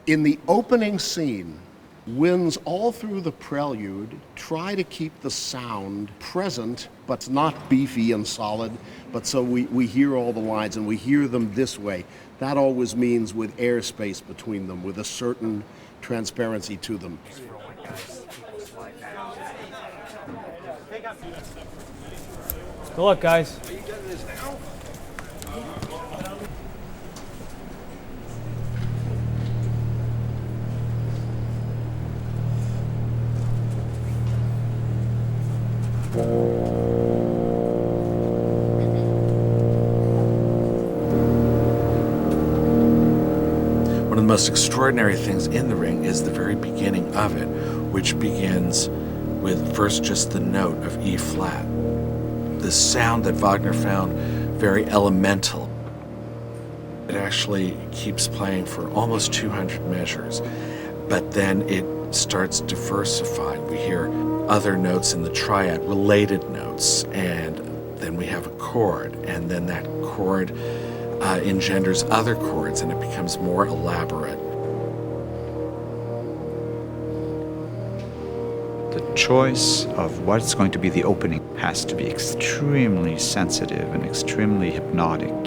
In the opening scene, winds all through the prelude try to keep the sound present, but not beefy and solid, but so we hear all the lines and we hear them this way. That always means with airspace between them, with a certain transparency to them. Good luck, guys. One of the most extraordinary things in The Ring is the very beginning of it, which begins with first just the note of E flat. The sound that Wagner found very elemental. It actually keeps playing for almost 200 measures, but then it starts diversifying. We hear other notes in the triad, related notes, and then we have a chord, and then that chord engenders other chords, and it becomes more elaborate. The choice of what's going to be the opening has to be extremely sensitive and extremely hypnotic.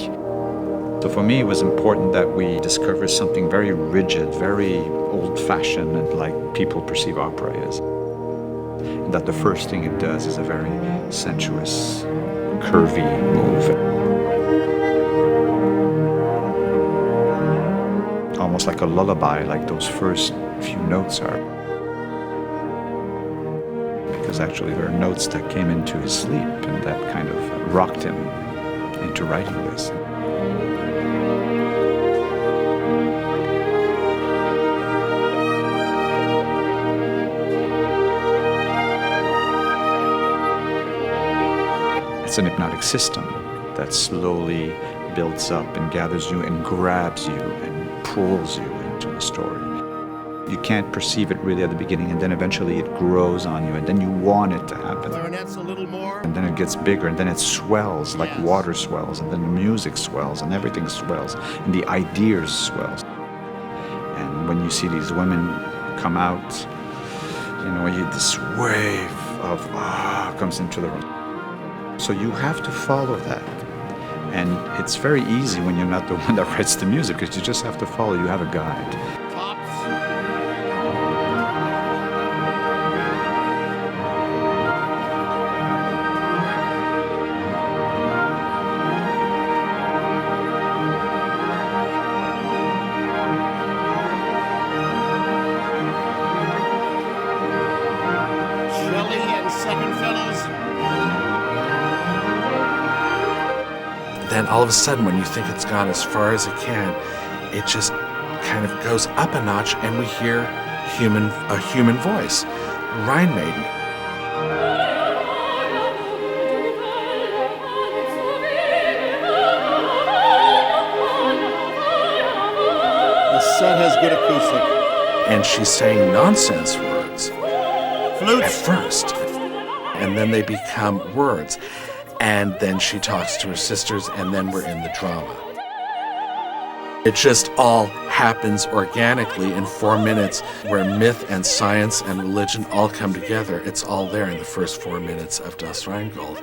So for me, it was important that we discover something very rigid, very old-fashioned, and like people perceive opera is. And that the first thing it does is a very sensuous, curvy move. Almost like a lullaby, like those first few notes are. Because actually there are notes that came into his sleep and that kind of rocked him into writing this. It's an hypnotic system that slowly builds up and gathers you and grabs you and pulls you into the story. You can't perceive it really at the beginning, and then eventually it grows on you, and then you want it to happen. Clarinets a little more. And then it gets bigger, and then it swells like water swells, and then the music swells, and everything swells, and the ideas swells. And when you see these women come out, this wave of comes into the room. So you have to follow that. And it's very easy when you're not the one that writes the music, because you just have to follow. You have a guide. Shelley and second fellows. Then all of a sudden, when you think it's gone as far as it can, it just kind of goes up a notch, and we hear a human voice, Rhine Maiden. The set has good acoustic. And she's saying nonsense words Flutes. at first, and then they become words. And then she talks to her sisters, and then we're in the drama. It just all happens organically in 4 minutes, where myth and science and religion all come together. It's all there in the first 4 minutes of Das Rheingold.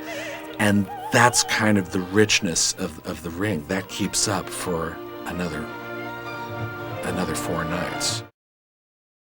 And that's kind of the richness of The Ring. That keeps up for another 4 nights.